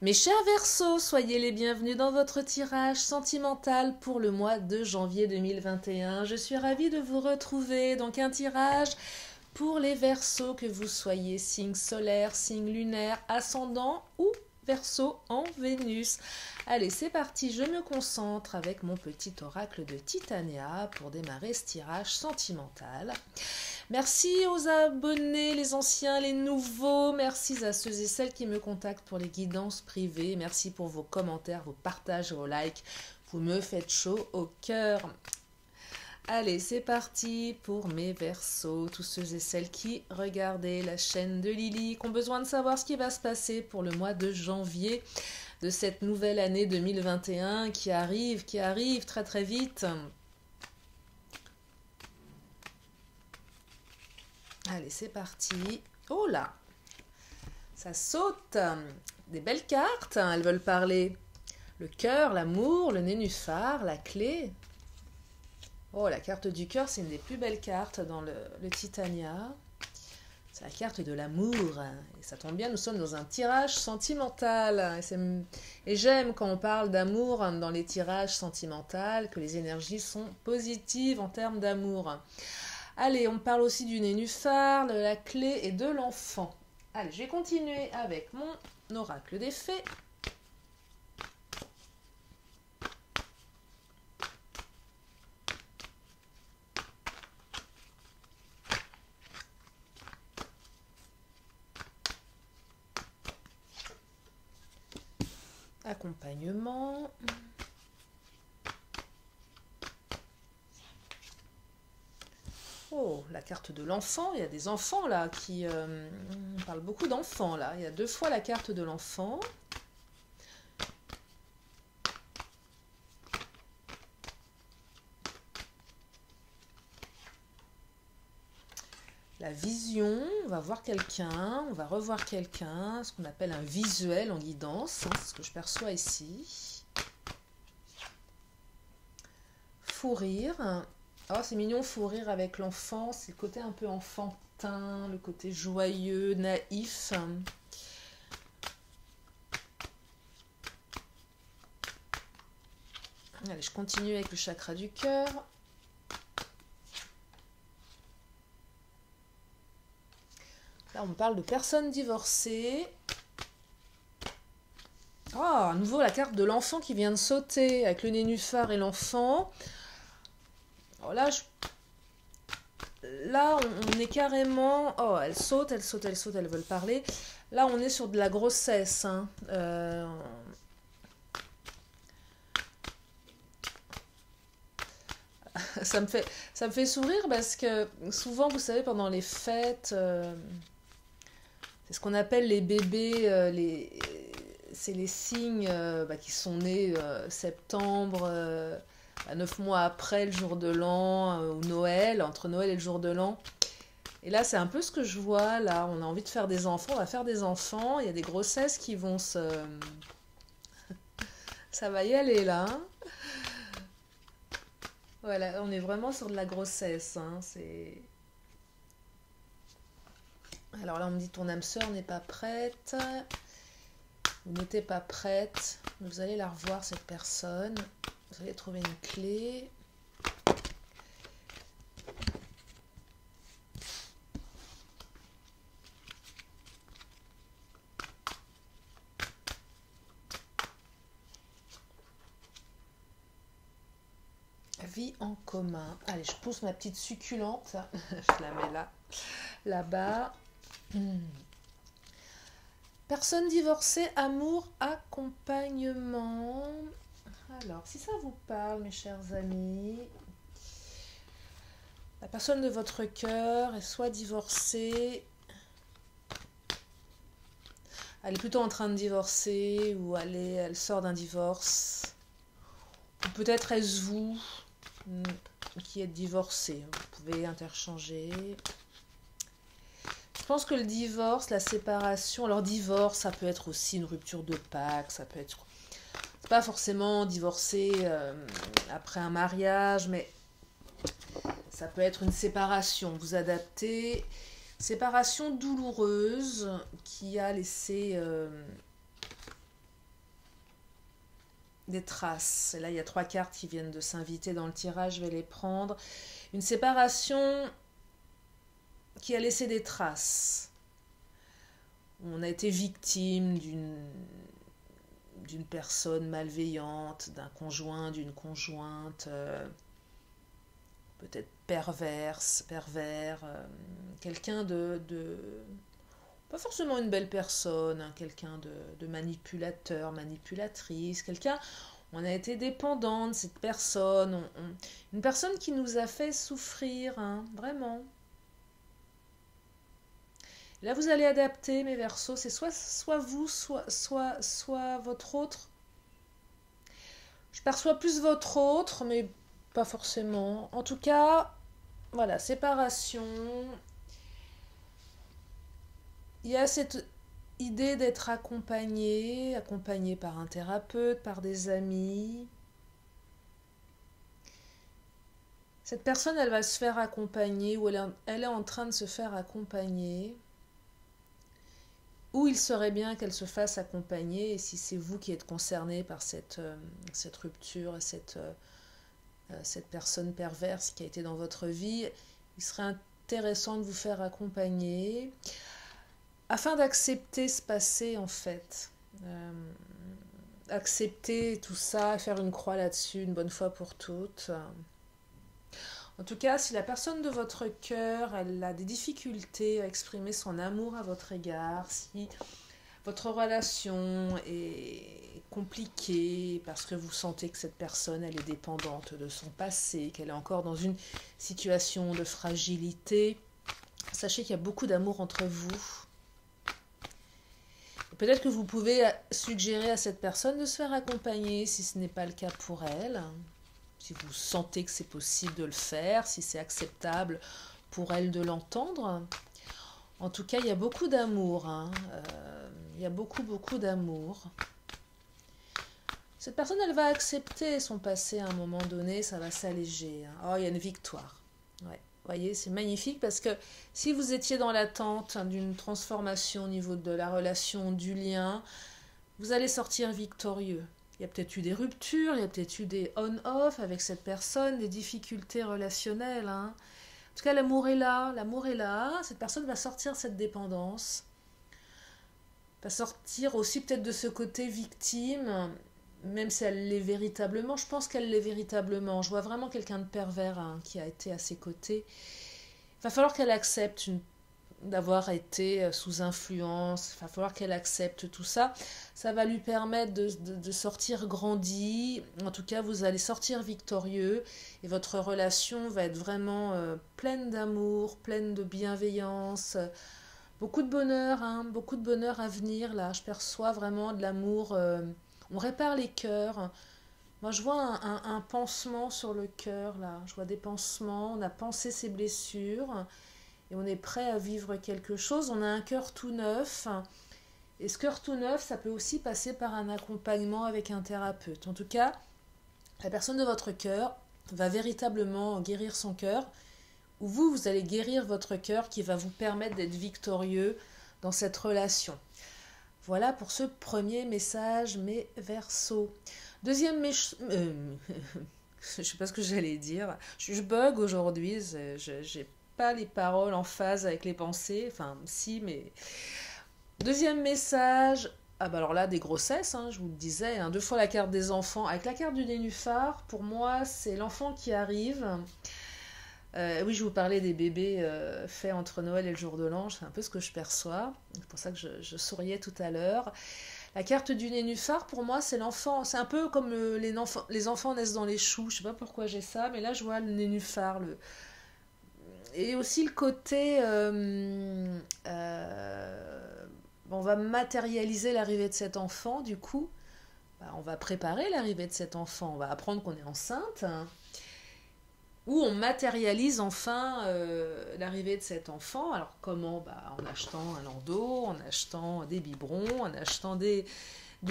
Mes chers Verseaux, soyez les bienvenus dans votre tirage sentimental pour le mois de janvier 2021. Je suis ravie de vous retrouver. Donc un tirage pour les Verseaux, que vous soyez signe solaire, signe lunaire, ascendant ou Verseau en Vénus. Allez, c'est parti, je me concentre avec mon petit oracle de Titania pour démarrer ce tirage sentimental. Merci aux abonnés, les anciens, les nouveaux. Merci à ceux et celles qui me contactent pour les guidances privées. Merci pour vos commentaires, vos partages, vos likes. Vous me faites chaud au cœur. Allez, c'est parti pour mes Verseaux. Tous ceux et celles qui regardaient la chaîne de Lily, qui ont besoin de savoir ce qui va se passer pour le mois de janvier de cette nouvelle année 2021 qui arrive très très vite. Allez, c'est parti. Oh là, ça saute. Des belles cartes, elles veulent parler. Le cœur, l'amour, le nénuphar, la clé. Oh, la carte du cœur, c'est une des plus belles cartes dans le Titania. C'est la carte de l'amour. Et ça tombe bien, nous sommes dans un tirage sentimental. Et j'aime quand on parle d'amour dans les tirages sentimentaux, que les énergies sont positives en termes d'amour. Allez, on parle aussi du nénuphar, de la clé et de l'enfant. Allez, je vais continuer avec mon oracle des fées. Accompagnement. Oh, la carte de l'enfant. Il y a des enfants là qui... on parle beaucoup d'enfants là. Il y a 2 fois la carte de l'enfant. La vision, on va voir quelqu'un, on va revoir quelqu'un, ce qu'on appelle un visuel en guidance, hein, c'est ce que je perçois ici. Fou rire. Oh, c'est mignon, fou rire avec l'enfant, c'est le côté un peu enfantin, le côté joyeux, naïf. Allez, je continue avec le chakra du cœur. Là, on parle de personnes divorcées. Oh, à nouveau la carte de l'enfant qui vient de sauter avec le nénuphar et l'enfant. Oh, là, on est carrément... Oh, elles sautent, elles veulent parler. Là, on est sur de la grossesse. Hein. Ça me fait sourire parce que souvent, vous savez, pendant les fêtes... c'est ce qu'on appelle les bébés, c'est les signes qui sont nés septembre, 9 mois après le jour de l'an, ou Noël, entre Noël et le jour de l'an. Et là, c'est un peu ce que je vois, là, on a envie de faire des enfants, on va faire des enfants, il y a des grossesses qui vont se... Ça va y aller, là. Hein. Voilà, on est vraiment sur de la grossesse, hein, c'est... Alors là, on me dit ton âme sœur n'est pas prête. Vous n'êtes pas prête. Vous allez la revoir, cette personne. Vous allez trouver une clé. Vie en commun. Allez, je pousse ma petite succulente. Je la mets là, là-bas. Personne divorcée, amour, accompagnement. Alors, si ça vous parle, mes chers amis, la personne de votre cœur est soit divorcée, elle est plutôt en train de divorcer, ou elle sort d'un divorce, ou peut-être est-ce vous qui êtes divorcé. Vous pouvez interchanger. Je pense que le divorce, la séparation, alors divorce, ça peut être aussi une rupture de pacte, ça peut être... C'est pas forcément divorcer après un mariage, mais ça peut être une séparation. Vous adaptez, séparation douloureuse qui a laissé des traces. Et là, il y a 3 cartes qui viennent de s'inviter dans le tirage, je vais les prendre. Une séparation qui a laissé des traces. On a été victime d'une personne malveillante, d'un conjoint, d'une conjointe, peut-être pervers, quelqu'un pas forcément une belle personne, hein, quelqu'un de manipulateur, manipulatrice, quelqu'un, on a été dépendant de cette personne, une personne qui nous a fait souffrir, hein, vraiment. Là, vous allez adapter, mes Verseaux, c'est soit vous, soit votre autre. Je perçois plus votre autre, mais pas forcément. En tout cas, voilà, séparation. Il y a cette idée d'être accompagné par un thérapeute, par des amis. Cette personne, elle va se faire accompagner, ou elle est en train de se faire accompagner. Ou il serait bien qu'elle se fasse accompagner, et si c'est vous qui êtes concerné par cette rupture, cette personne perverse qui a été dans votre vie, il serait intéressant de vous faire accompagner, afin d'accepter ce passé en fait. Accepter tout ça, faire une croix là-dessus, une bonne fois pour toutes. En tout cas, si la personne de votre cœur, elle a des difficultés à exprimer son amour à votre égard, si votre relation est compliquée parce que vous sentez que cette personne, elle est dépendante de son passé, qu'elle est encore dans une situation de fragilité, sachez qu'il y a beaucoup d'amour entre vous. Peut-être que vous pouvez suggérer à cette personne de se faire accompagner si ce n'est pas le cas pour elle. Si vous sentez que c'est possible de le faire, si c'est acceptable pour elle de l'entendre. En tout cas, il y a beaucoup d'amour. Hein. Il y a beaucoup d'amour. Cette personne, elle va accepter son passé à un moment donné, ça va s'alléger. Hein. Oh, il y a une victoire. Ouais. Vous voyez, c'est magnifique parce que si vous étiez dans l'attente d'une transformation au niveau de la relation, du lien, vous allez sortir victorieux. Il y a peut-être eu des ruptures, il y a peut-être eu des on-off avec cette personne, des difficultés relationnelles. Hein. En tout cas, l'amour est là, cette personne va sortir de cette dépendance, va sortir aussi peut-être de ce côté victime, même si elle l'est véritablement, je pense qu'elle l'est véritablement. Je vois vraiment quelqu'un de pervers hein, qui a été à ses côtés. Il va falloir qu'elle accepte d'avoir été sous influence, il va falloir qu'elle accepte tout ça. Ça va lui permettre de sortir grandi. En tout cas, vous allez sortir victorieux et votre relation va être vraiment pleine d'amour, pleine de bienveillance. Beaucoup de bonheur, hein, beaucoup de bonheur à venir là. Je perçois vraiment de l'amour. On répare les cœurs. Moi, je vois un pansement sur le cœur là. Je vois des pansements. On a pansé ses blessures. Et on est prêt à vivre quelque chose, on a un cœur tout neuf. Et ce cœur tout neuf, ça peut aussi passer par un accompagnement avec un thérapeute. En tout cas, la personne de votre cœur va véritablement guérir son cœur, ou vous allez guérir votre cœur qui va vous permettre d'être victorieux dans cette relation. Voilà pour ce premier message, mes Verseaux. Deuxième message... je ne sais pas ce que j'allais dire. Je bug aujourd'hui, j'ai pas les paroles en phase avec les pensées, enfin si, mais deuxième message, ah bah alors là des grossesses, hein, je vous le disais, hein, 2 fois la carte des enfants, avec la carte du nénuphar, pour moi c'est l'enfant qui arrive. Oui, je vous parlais des bébés faits entre Noël et le jour de l'an, c'est un peu ce que je perçois, c'est pour ça que je souriais tout à l'heure. La carte du nénuphar, pour moi, c'est l'enfant, c'est un peu comme les enfants naissent dans les choux, je sais pas pourquoi j'ai ça, mais là je vois le nénuphar, et aussi le côté on va matérialiser l'arrivée de cet enfant, du coup on va préparer l'arrivée de cet enfant, on va apprendre qu'on est enceinte, hein, ou on matérialise enfin l'arrivée de cet enfant. Alors comment? En achetant un landau, en achetant des biberons, en achetant des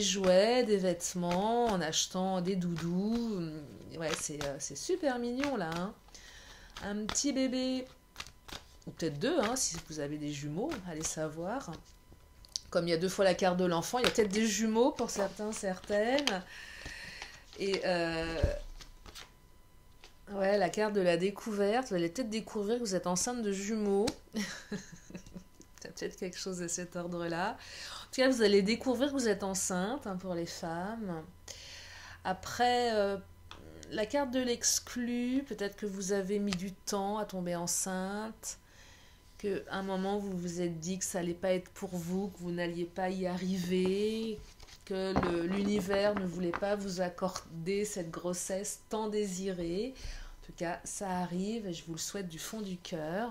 jouets, des vêtements, en achetant des doudous. Ouais, c'est super mignon là, hein. Un petit bébé, ou peut-être 2, hein, si vous avez des jumeaux, allez savoir. Comme il y a 2 fois la carte de l'enfant, il y a peut-être des jumeaux pour certains, certaines. Et ouais, la carte de la découverte, vous allez peut-être découvrir que vous êtes enceinte de jumeaux. C'est peut-être quelque chose de cet ordre-là. En tout cas, vous allez découvrir que vous êtes enceinte, hein, pour les femmes. Après, la carte de l'exclu, peut-être que vous avez mis du temps à tomber enceinte, qu'à un moment vous vous êtes dit que ça allait pas être pour vous, que vous n'alliez pas y arriver, que l'univers ne voulait pas vous accorder cette grossesse tant désirée. En tout cas, ça arrive et je vous le souhaite du fond du cœur.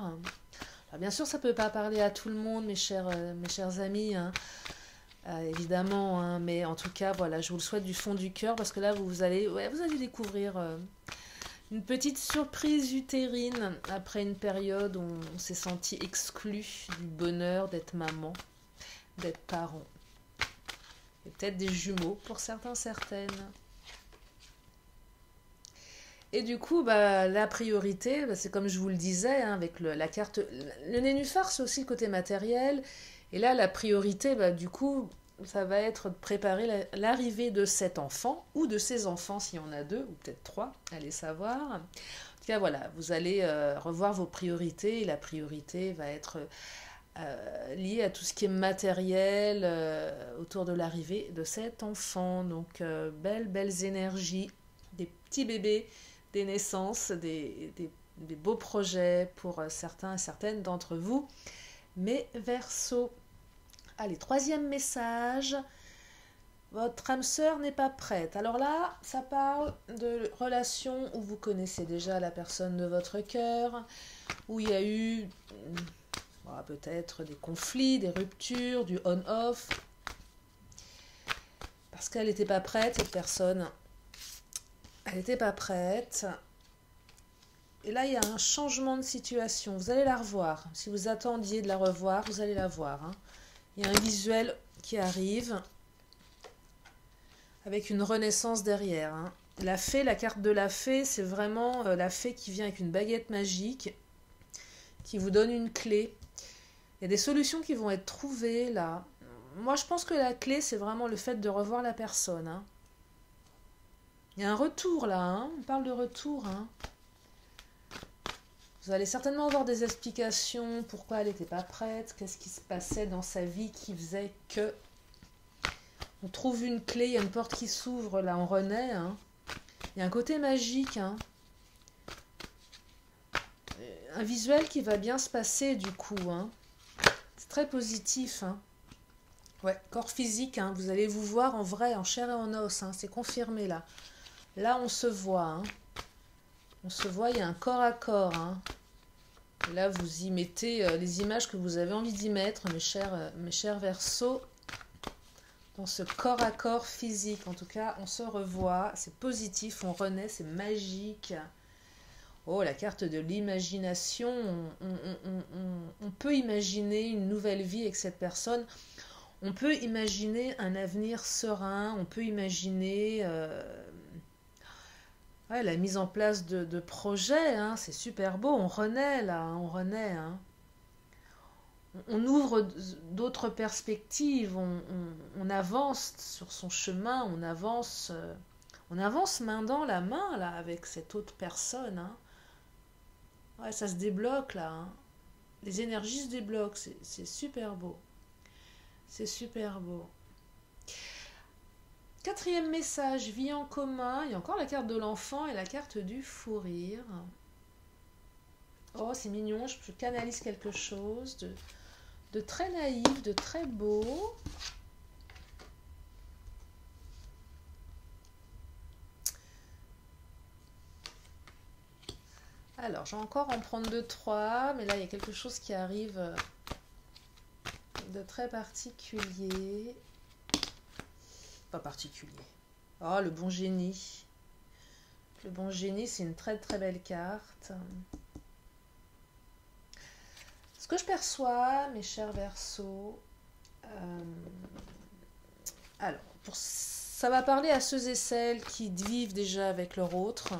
Alors, bien sûr, ça ne peut pas parler à tout le monde, mes chers amis, hein. Évidemment, hein, mais en tout cas, voilà, je vous le souhaite du fond du cœur parce que là, vous allez découvrir une petite surprise utérine après une période où on s'est senti exclu du bonheur d'être maman, d'être parent. Et peut-être des jumeaux pour certains, certaines. Et du coup, bah, la priorité, bah, c'est comme je vous le disais, hein, avec la carte... Le nénuphar, c'est aussi le côté matériel. Et là, la priorité, bah, du coup, ça va être de préparer l'arrivée de cet enfant, ou de ses enfants, s'il y en a deux, ou peut-être trois, allez savoir. En tout cas, voilà, vous allez revoir vos priorités, et la priorité va être liée à tout ce qui est matériel autour de l'arrivée de cet enfant. Donc, belles énergies, des petits bébés, des naissances, des beaux projets pour certains et certaines d'entre vous. Mais Verseau. Allez, troisième message. Votre âme sœur n'est pas prête. Alors là, ça parle de relations où vous connaissez déjà la personne de votre cœur, où il y a eu peut-être des conflits, des ruptures, du on-off. Parce qu'elle n'était pas prête, cette personne. Elle n'était pas prête. Et là, il y a un changement de situation. Vous allez la revoir. Si vous attendiez de la revoir, vous allez la voir, hein. Il y a un visuel qui arrive avec une renaissance derrière, hein. La fée, la carte de la fée, c'est vraiment la fée qui vient avec une baguette magique, qui vous donne une clé. Il y a des solutions qui vont être trouvées là. Moi, je pense que la clé, c'est vraiment le fait de revoir la personne, hein. Il y a un retour là, hein. On parle de retour, hein. Vous allez certainement avoir des explications, pourquoi elle n'était pas prête, qu'est-ce qui se passait dans sa vie qui faisait que... On trouve une clé, il y a une porte qui s'ouvre, là on renaît, hein. Il y a un côté magique, hein. Un visuel qui va bien se passer du coup, hein. C'est très positif, hein. Ouais, corps physique, hein. Vous allez vous voir en vrai, en chair et en os, hein. C'est confirmé là. Là on se voit, hein. On se voit, il y a un corps à corps, hein. Et là, vous y mettez les images que vous avez envie d'y mettre, mes chers Verseaux, dans ce corps à corps physique. En tout cas, on se revoit, c'est positif, on renaît, c'est magique. Oh, la carte de l'imagination, on peut imaginer une nouvelle vie avec cette personne. On peut imaginer un avenir serein, on peut imaginer... la mise en place de projets, hein, c'est super beau, on renaît là, hein, on renaît, hein. On ouvre d'autres perspectives, on avance sur son chemin, on avance main dans la main là avec cette autre personne, hein. Ouais, ça se débloque là, hein. Les énergies se débloquent, c'est super beau, c'est super beau. Quatrième message, vie en commun. Il y a encore la carte de l'enfant et la carte du fou rire. Oh, c'est mignon, je canalise quelque chose de très naïf, de très beau. Alors, je vais encore en prendre 2-3, mais là, il y a quelque chose qui arrive de très particulier. Pas particulier. Oh, le bon génie. Le bon génie, c'est une très très belle carte. Ce que je perçois, mes chers Verseaux, alors, ça va parler à ceux et celles qui vivent déjà avec leur autre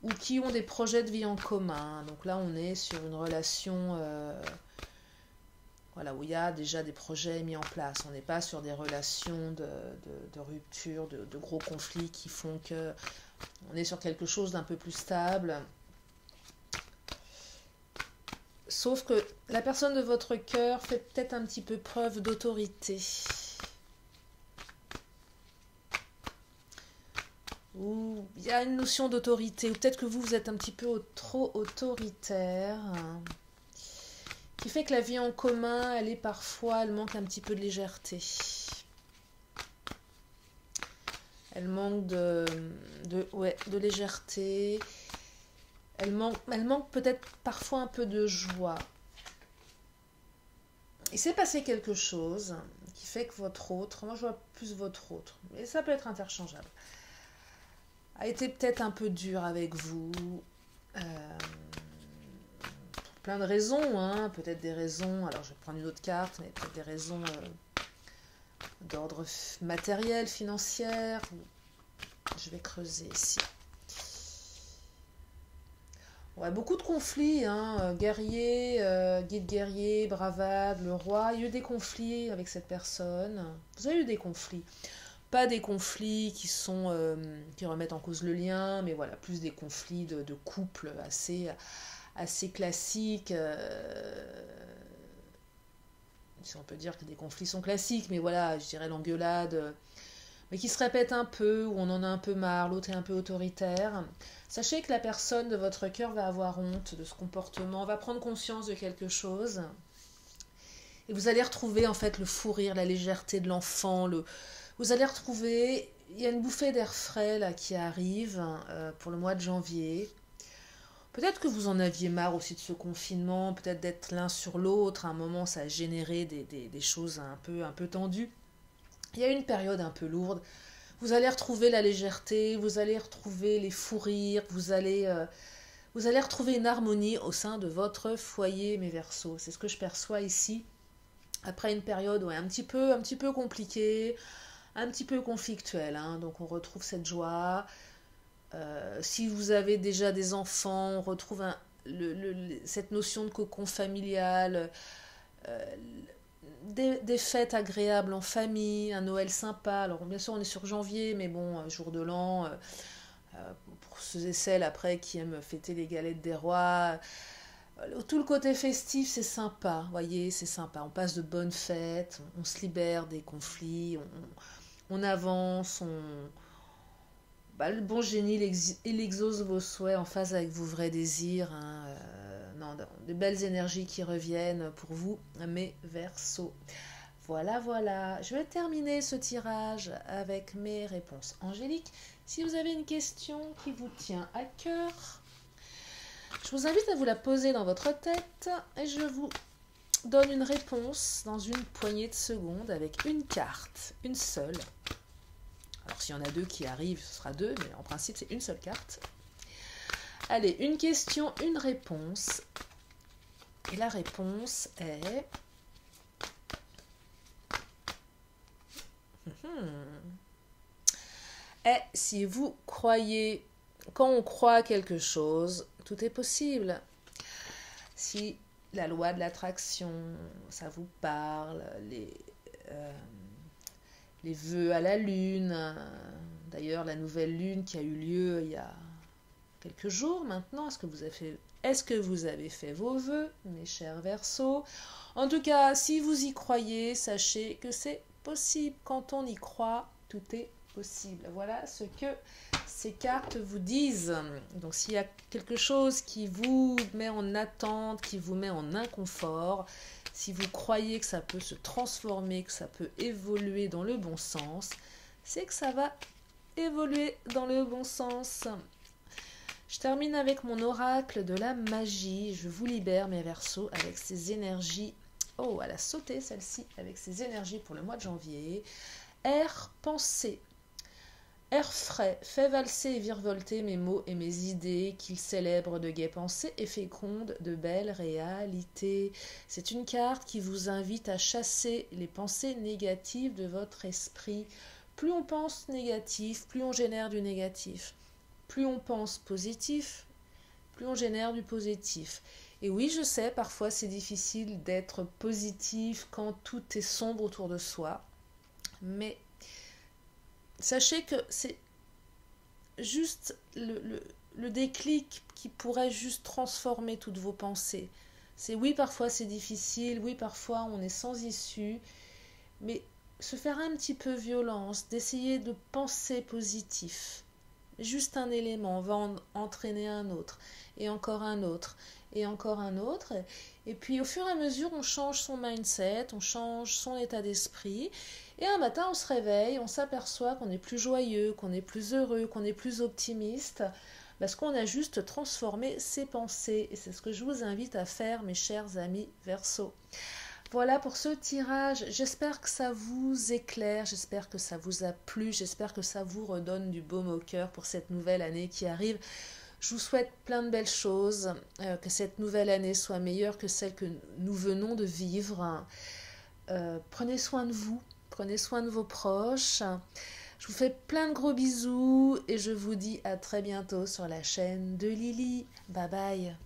ou qui ont des projets de vie en commun. Donc là, on est sur une relation Voilà, où il y a déjà des projets mis en place. On n'est pas sur des relations de rupture, de gros conflits qui font que on est sur quelque chose d'un peu plus stable. Sauf que la personne de votre cœur fait peut-être un petit peu preuve d'autorité. Ou il y a une notion d'autorité, ou peut-être que vous êtes un petit peu trop autoritaire, qui fait que la vie en commun, elle manque un petit peu de légèreté. Elle manque de légèreté. Elle manque peut-être parfois un peu de joie. Il s'est passé quelque chose qui fait que votre autre, moi je vois plus votre autre, mais ça peut être interchangeable, a été peut-être un peu dur avec vous. Pour plein de raisons, hein. Peut-être des raisons, alors je vais prendre une autre carte, mais peut-être des raisons d'ordre matériel, financier. Je vais creuser ici. Ouais, beaucoup de conflits, hein. Guerrier, guide guerrier, bravade, le roi. Il y a eu des conflits avec cette personne. Vous avez eu des conflits. Pas des conflits qui remettent en cause le lien, mais voilà, plus des conflits de couple assez classiques. Si on peut dire que des conflits sont classiques, mais voilà, je dirais l'engueulade, mais qui se répète un peu, où on en a un peu marre, l'autre est un peu autoritaire. Sachez que la personne de votre cœur va avoir honte de ce comportement, va prendre conscience de quelque chose, et vous allez retrouver en fait le fou rire, la légèreté de l'enfant, vous allez retrouver, il y a une bouffée d'air frais là qui arrive pour le mois de janvier. Peut-être que vous en aviez marre aussi de ce confinement, peut-être d'être l'un sur l'autre. À un moment, ça a généré des choses un peu tendues. Il y a une période un peu lourde. Vous allez retrouver la légèreté, vous allez retrouver les fous rires, vous allez retrouver une harmonie au sein de votre foyer, mes Verseaux. C'est ce que je perçois ici. Après une période un petit peu compliquée, un petit peu conflictuelle, hein. Donc on retrouve cette joie. Si vous avez déjà des enfants, on retrouve cette notion de cocon familial, des fêtes agréables en famille, un Noël sympa. Alors bien sûr on est sur janvier, mais bon, jour de l'an, pour ceux et celles après qui aiment fêter les galettes des rois, tout le côté festif c'est sympa, voyez, c'est sympa. On passe de bonnes fêtes, on se libère des conflits, on avance, le bon génie, il exauce vos souhaits en phase avec vos vrais désirs, hein. Des belles énergies qui reviennent pour vous, mes Verseaux. Voilà, voilà. Je vais terminer ce tirage avec mes réponses angéliques. Si vous avez une question qui vous tient à cœur, je vous invite à vous la poser dans votre tête et je vous donne une réponse dans une poignée de secondes avec une carte, une seule. Alors s'il y en a deux qui arrivent, ce sera deux, mais en principe c'est une seule carte. Allez, une question, une réponse. Et la réponse est... si vous croyez, quand on croit quelque chose, tout est possible. Si la loi de l'attraction, ça vous parle, les vœux à la lune, d'ailleurs la nouvelle lune qui a eu lieu il y a quelques jours maintenant, est-ce que vous avez fait vos vœux, mes chers Verseaux? En tout cas, si vous y croyez, sachez que c'est possible. Quand on y croit, tout est possible. Voilà ce que ces cartes vous disent. Donc s'il y a quelque chose qui vous met en attente, qui vous met en inconfort, si vous croyez que ça peut se transformer, que ça peut évoluer dans le bon sens, c'est que ça va évoluer dans le bon sens. Je termine avec mon oracle de la magie. Je vous libère, mes Verseaux, avec ces énergies. Oh, elle a sauté celle-ci, avec ces énergies pour le mois de janvier. Air pensée. Air frais, fait valser et virevolter mes mots et mes idées, qu'ils célèbrent de gaies pensées et fécondent de belles réalités. C'est une carte qui vous invite à chasser les pensées négatives de votre esprit. Plus on pense négatif, plus on génère du négatif. Plus on pense positif, plus on génère du positif. Et oui, je sais, parfois c'est difficile d'être positif quand tout est sombre autour de soi. Mais sachez que c'est juste le déclic qui pourrait juste transformer toutes vos pensées. C'est oui, parfois c'est difficile, oui, parfois on est sans issue, mais se faire un petit peu violence, d'essayer de penser positif. Juste un élément va entraîner un autre, et encore un autre, et encore un autre. Et puis au fur et à mesure, on change son mindset, on change son état d'esprit. Et un matin, on se réveille, on s'aperçoit qu'on est plus joyeux, qu'on est plus heureux, qu'on est plus optimiste, parce qu'on a juste transformé ses pensées. Et c'est ce que je vous invite à faire, mes chers amis Verseau. Voilà pour ce tirage, j'espère que ça vous éclaire, j'espère que ça vous a plu, j'espère que ça vous redonne du baume au cœur pour cette nouvelle année qui arrive. Je vous souhaite plein de belles choses, que cette nouvelle année soit meilleure que celle que nous venons de vivre. Prenez soin de vous, prenez soin de vos proches. Je vous fais plein de gros bisous et je vous dis à très bientôt sur la chaîne de Lily. Bye bye.